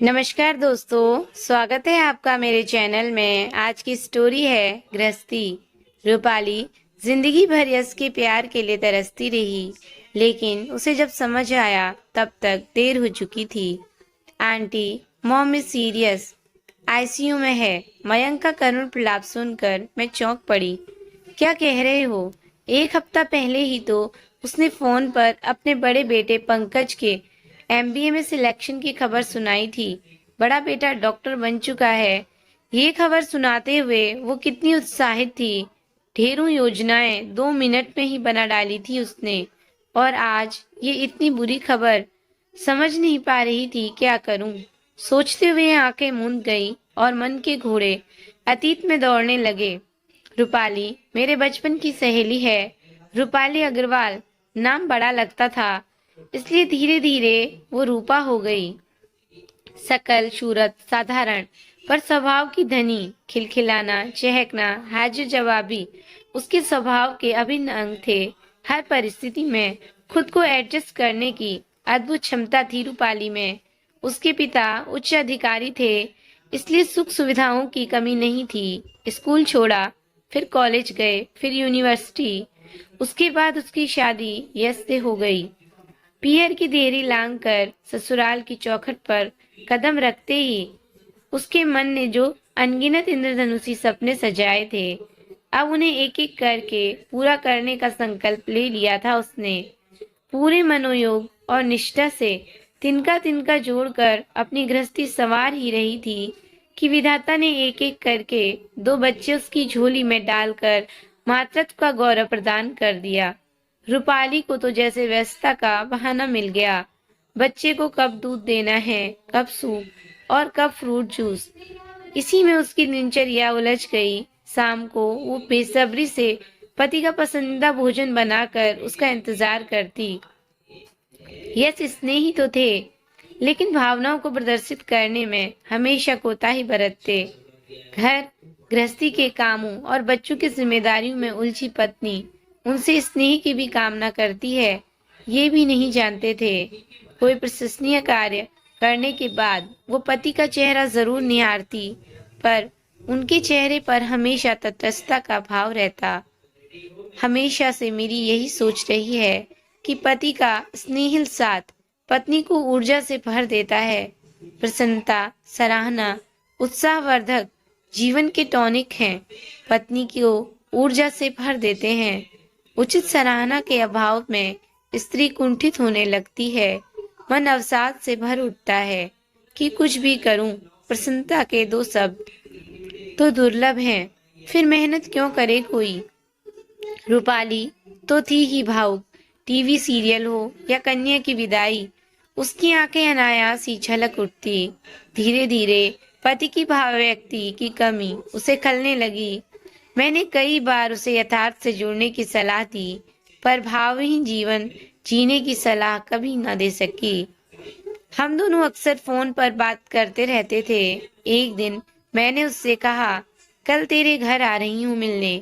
नमस्कार दोस्तों, स्वागत है आपका मेरे चैनल में। आज की स्टोरी है गृहस्थी। रूपाली जिंदगी भर यश के प्यार के लिए तरसती रही, लेकिन उसे जब समझ आया तब तक देर हो चुकी थी। Aunty, mom is serious, ICU में है। मयंक का करुण प्रलाप सुनकर मैं चौंक पड़ी। क्या कह रहे हो? एक हफ्ता पहले ही तो उसने फोन पर अपने बड़े बेटे पंकज के एमबीए में सिलेक्शन की खबर सुनाई थी। बड़ा बेटा डॉक्टर बन चुका है। ये खबर सुनाते हुए वो कितनी उत्साहित थी। ढेरों योजनाएं 2 मिनट में ही बना डाली थी उसने। और आज ये इतनी बुरी खबर। समझ नहीं पा रही थी क्या करूं। सोचते हुए आंखें मूंद गई और मन के घोड़े अतीत में दौड़ने लगे। रूपाली मेरे बचपन की सहेली है। रूपाली अग्रवाल नाम बड़ा लगता था, इसलिए धीरे धीरे वो रूपा हो गई। सकल सूरत साधारण, पर स्वभाव की धनी। खिलखिलाना, चहकना, हाजिर जवाबी उसके स्वभाव के अभिन्न अंग थे। हर परिस्थिति में खुद को एडजस्ट करने की अद्भुत क्षमता थी रूपाली में। उसके पिता उच्च अधिकारी थे, इसलिए सुख सुविधाओं की कमी नहीं थी। स्कूल छोड़ा, फिर कॉलेज गए, फिर यूनिवर्सिटी। उसके बाद उसकी शादी यश से हो गई। पीहर की देरी लांग कर ससुराल की चौखट पर कदम रखते ही उसके मन ने जो अनगिनत इंद्रधनुषी सपने सजाए थे, अब उन्हें एक एक करके पूरा करने का संकल्प ले लिया था उसने। पूरे मनोयोग और निष्ठा से तिनका तिनका जोड़कर अपनी गृहस्थी संवार ही रही थी कि विधाता ने एक एक करके 2 बच्चे उसकी झोली में डालकर मातृत्व का गौरव प्रदान कर दिया। रूपाली को तो जैसे व्यस्तता का बहाना मिल गया। बच्चे को कब दूध देना है, कब सूप और कब फ्रूट जूस, इसी में उसकी दिनचर्या उलझ गई। शाम को वो बेसब्री से पति का पसंदीदा भोजन बनाकर उसका इंतजार करती। यस स्नेही तो थे, लेकिन भावनाओं को प्रदर्शित करने में हमेशा कोताही बरतते। घर गृहस्थी के कामों और बच्चों की जिम्मेदारियों में उलझी पत्नी उनसे स्नेह की भी कामना करती है, ये भी नहीं जानते थे। कोई प्रशंसनीय कार्य करने के बाद वो पति का चेहरा जरूर निहारती, पर उनके चेहरे पर हमेशा तटस्थता का भाव रहता। हमेशा से मेरी यही सोच रही है कि पति का स्नेहिल साथ पत्नी को ऊर्जा से भर देता है। प्रसन्नता, सराहना, उत्साहवर्धक जीवन के टॉनिक हैं। पत्नी को ऊर्जा से भर देते हैं। उचित सराहना के अभाव में स्त्री कुंठित होने लगती है। मन अवसाद से भर उठता है कि कुछ भी करूं। प्रसन्नता के 2 शब्द तो दुर्लभ हैं, फिर मेहनत क्यों करे कोई। रूपाली तो थी ही भावुक। टीवी सीरियल हो या कन्या की विदाई, उसकी आंखें अनायास ही छलक उठती। धीरे धीरे पति की भाव व्यक्ति की कमी उसे खलने लगी। मैंने कई बार उसे यथार्थ से जुड़ने की सलाह दी, पर भावहीन जीवन जीने की सलाह कभी न दे सकी। हम दोनों अक्सर फोन पर बात करते रहते थे। एक दिन मैंने उससे कहा, कल तेरे घर आ रही हूँ मिलने।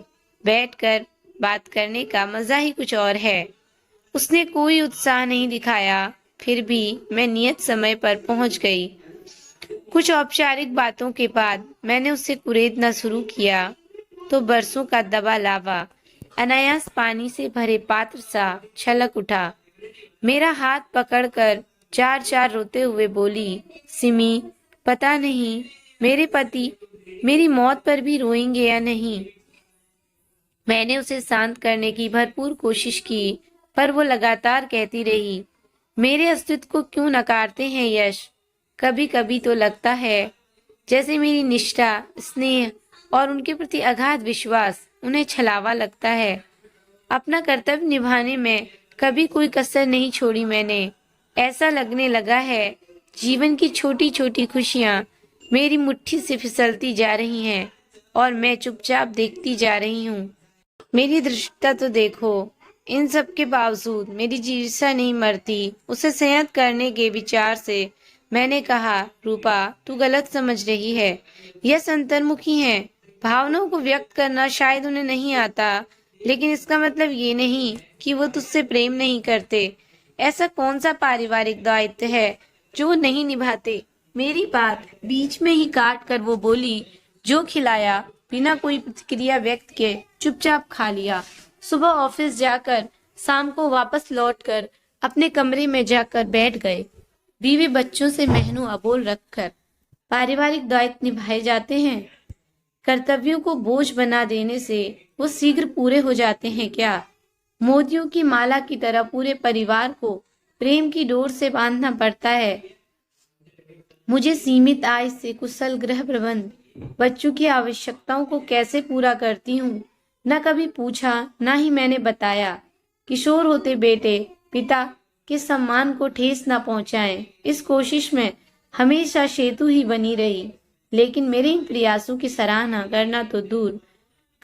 बैठकर बात करने का मजा ही कुछ और है। उसने कोई उत्साह नहीं दिखाया, फिर भी मैं नियत समय पर पहुंच गई। कुछ औपचारिक बातों के बाद मैंने उसे कुरेदना शुरू किया तो बरसों का दबा लावा अनायास पानी से भरे पात्र सा छलक उठा। मेरा हाथ पकड़कर चार चार रोते हुए बोली, सिमी, पता नहीं मेरे पति मेरी मौत पर भी रोएंगे या नहीं। मैंने उसे शांत करने की भरपूर कोशिश की, पर वो लगातार कहती रही, मेरे अस्तित्व को क्यों नकारते हैं यश। कभी कभी तो लगता है जैसे मेरी निष्ठा, स्नेह और उनके प्रति अगाध विश्वास उन्हें छलावा लगता है। अपना कर्तव्य निभाने में कभी कोई कसर नहीं छोड़ी मैंने। ऐसा लगने लगा है जीवन की छोटी छोटी खुशियां मेरी मुट्ठी से फिसलती जा रही हैं और मैं चुपचाप देखती जा रही हूँ। मेरी दृष्टता तो देखो। इन सब के बावजूद मेरी जिज्ञासा नहीं मरती। उसे संयत करने के विचार से मैंने कहा, रूपा, तू गलत समझ रही है। यह अंतर्मुखी है। भावनाओं को व्यक्त करना शायद उन्हें नहीं आता, लेकिन इसका मतलब ये नहीं कि वो तुझसे प्रेम नहीं करते। ऐसा कौन सा पारिवारिक दायित्व है जो वो नहीं निभाते। मेरी बात बीच में ही काट कर वो बोली, जो खिलाया बिना कोई प्रतिक्रिया व्यक्त किए चुपचाप खा लिया। सुबह ऑफिस जाकर शाम को वापस लौटकर अपने कमरे में जाकर बैठ गए। बीवी बच्चों से मेहनू अबोल रखकर पारिवारिक दायित्व निभाए जाते हैं। कर्तव्यों को बोझ बना देने से वो शीघ्र पूरे हो जाते हैं क्या? मोतियों की माला की तरह पूरे परिवार को प्रेम की डोर से बांधना पड़ता है। मुझे सीमित आय से कुशल गृह प्रबंध, बच्चों की आवश्यकताओं को कैसे पूरा करती हूँ, न कभी पूछा, न ही मैंने बताया। किशोर होते बेटे पिता के सम्मान को ठेस न पहुंचाएं, इस कोशिश में हमेशा सेतु ही बनी रही। लेकिन मेरे इन प्रयासों की सराहना करना तो दूर,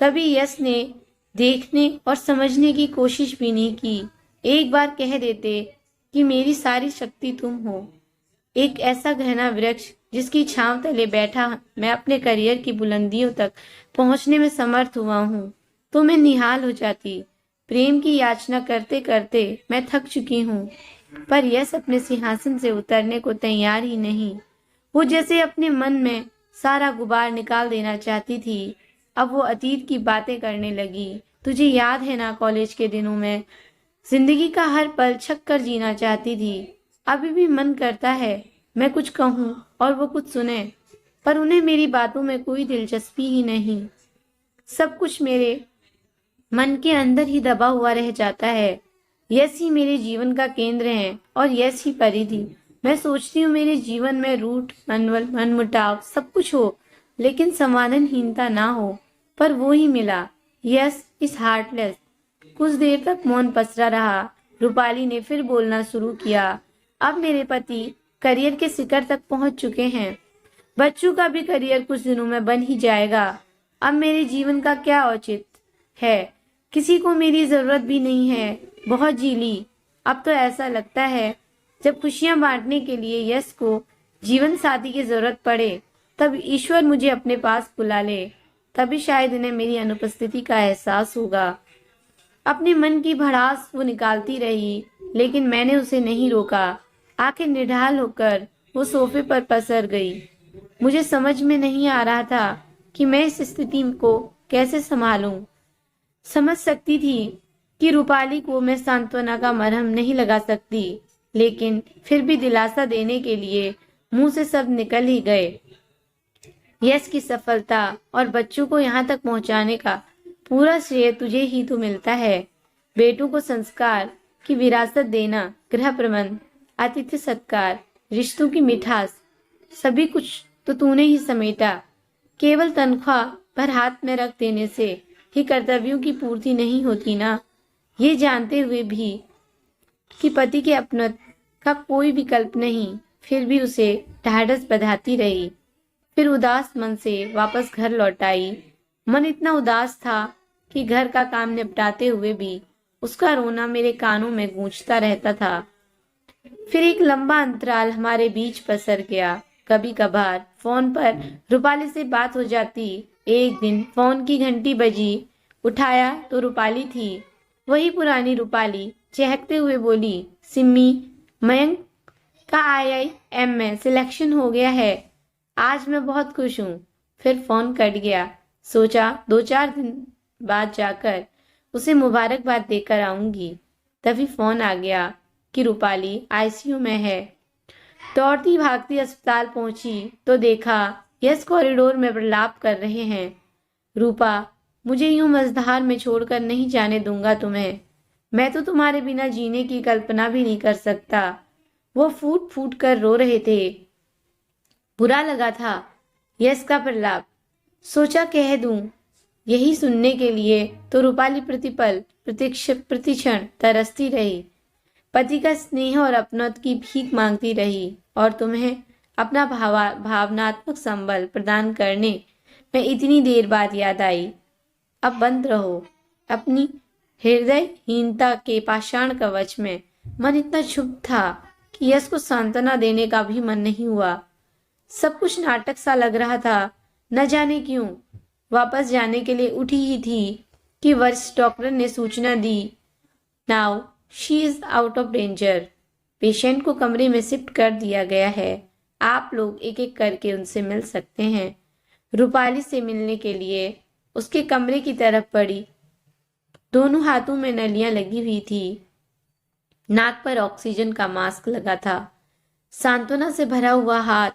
कभी यश ने देखने और समझने की कोशिश भी नहीं की। एक बार कह देते कि मेरी सारी शक्ति तुम हो, एक ऐसा घना वृक्ष जिसकी छांव तले बैठा मैं अपने करियर की बुलंदियों तक पहुंचने में समर्थ हुआ हूँ, तो मैं निहाल हो जाती। प्रेम की याचना करते करते मैं थक चुकी हूँ, पर यश अपने सिंहासन से उतरने को तैयार ही नहीं। वो जैसे अपने मन में सारा गुबार निकाल देना चाहती थी। अब वो अतीत की बातें करने लगी। तुझे याद है ना, कॉलेज के दिनों में जिंदगी का हर पल छक कर जीना चाहती थी। अभी भी मन करता है मैं कुछ कहूँ और वो कुछ सुने, पर उन्हें मेरी बातों में कोई दिलचस्पी ही नहीं। सब कुछ मेरे मन के अंदर ही दबा हुआ रह जाता है। यश ही मेरे जीवन का केंद्र है और यश ही परिधि। मैं सोचती हूँ मेरे जीवन में रूठ, मनमुटाव सब कुछ हो, लेकिन समाधानहीनता ना हो, पर वो ही मिला, यस इज हार्टलेस। कुछ देर तक मौन पसरा रहा। रूपाली ने फिर बोलना शुरू किया। अब मेरे पति करियर के शिखर तक पहुंच चुके हैं। बच्चों का भी करियर कुछ दिनों में बन ही जाएगा। अब मेरे जीवन का क्या औचित्य है? किसी को मेरी जरूरत भी नहीं है। बहुत जी ली। अब तो ऐसा लगता है जब खुशियां बांटने के लिए यश को जीवन साथी की जरूरत पड़े, तब ईश्वर मुझे अपने पास बुला ले। तभी शायद इन्हें मेरी अनुपस्थिति का एहसास होगा। अपने मन की भड़ास वो निकालती रही, लेकिन मैंने उसे नहीं रोका। आखिर निढाल होकर वो सोफे पर पसर गई। मुझे समझ में नहीं आ रहा था कि मैं इस स्थिति को कैसे संभालूं। समझ सकती थी कि रूपाली को मैं सांत्वना का मरहम नहीं लगा सकती, लेकिन फिर भी दिलासा देने के लिए मुंह से सब निकल ही गए। यश की सफलता और बच्चों को यहाँ तक पहुँचाने का पूरा श्रेय तुझे ही तो मिलता है। बेटों को संस्कार की विरासत देना, गृह प्रबंध, आतिथ्य सत्कार, रिश्तों की मिठास, सभी कुछ तो तूने ही समेटा। केवल तनख्वाह पर हाथ में रख देने से ही कर्तव्यों की पूर्ति नहीं होती ना। ये जानते हुए भी कि पति के अपनत्व का कोई विकल्प नहीं, फिर भी उसे ढाढ़स बंधाती रही। फिर उदास मन से वापस घर लौट आई। मन इतना उदास था कि घर का काम निपटाते हुए भी उसका रोना मेरे कानों में गूंजता रहता था। फिर एक लंबा अंतराल हमारे बीच पसर गया। कभी कभार फोन पर रूपाली से बात हो जाती। एक दिन फोन की घंटी बजी, उठाया तो रूपाली थी, वही पुरानी रूपाली। चहकते हुए बोली, सिम्मी, मयंक का IIM में सिलेक्शन हो गया है, आज मैं बहुत खुश हूँ। फिर फोन कट गया। सोचा 2-4 दिन बाद जाकर उसे मुबारकबाद देकर आऊंगी। तभी फोन आ गया कि रूपाली ICU में है। दौड़ती भागती अस्पताल पहुंची तो देखा यश कॉरिडोर में प्रलाप कर रहे हैं। रूपा, मुझे यूं मझधार में छोड़कर नहीं जाने दूंगा तुम्हें। मैं तो तुम्हारे बिना जीने की कल्पना भी नहीं कर सकता। वो फूट फूट कर रो रहे थे। बुरा लगा था यश का प्रलाप। सोचा कह दूं। यही सुनने के लिए तो रूपाली प्रतिपल प्रतिक्षण तरसती रही। पति का स्नेह और अपनत्व की भीख मांगती रही और तुम्हें अपना भावनात्मक संबल प्रदान करने में इतनी देर बाद याद आई। अब बंद रहो अपनी हृदयहीनता के पाषाण कवच में। मन इतना क्षुब्ध था कि यश को सांत्वना देने का भी मन नहीं हुआ। सब कुछ नाटक सा लग रहा था। न जाने क्यों वापस जाने के लिए उठी ही थी कि वरिष्ठ डॉक्टर ने सूचना दी, now she is out of danger. Patient को कमरे में शिफ्ट कर दिया गया है। आप लोग एक एक करके उनसे मिल सकते हैं। रूपाली से मिलने के लिए उसके कमरे की तरफ बढ़ी। दोनों हाथों में नलियां लगी हुई थी। नाक पर ऑक्सीजन का मास्क लगा था। सांत्वना से भरा हुआ हाथ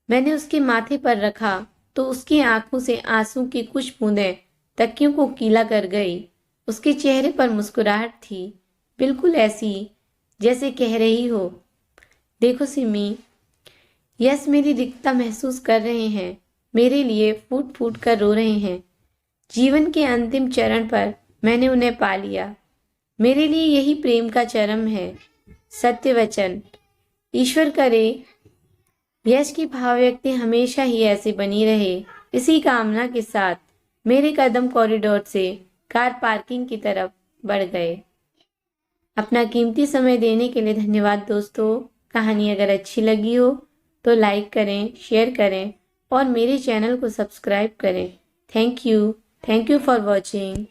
मैंने उसके माथे पर रखा तो उसकी आंखों से आंसू की कुछ बूंदें तकियों को गीला कर गई। उसके चेहरे पर मुस्कुराहट थी, बिल्कुल ऐसी जैसे कह रही हो, देखो सिमी, यस मेरी रिक्तता महसूस कर रहे हैं, मेरे लिए फूट फूट कर रो रहे हैं। जीवन के अंतिम चरण पर मैंने उन्हें पा लिया। मेरे लिए यही प्रेम का चरम है। सत्य वचन। ईश्वर करे यश की भावव्यक्ति हमेशा ही ऐसी बनी रहे। इसी कामना के साथ मेरे कदम कॉरिडोर से कार पार्किंग की तरफ बढ़ गए। अपना कीमती समय देने के लिए धन्यवाद दोस्तों। कहानी अगर अच्छी लगी हो तो लाइक करें, शेयर करें और मेरे चैनल को सब्सक्राइब करें। Thank you for watching.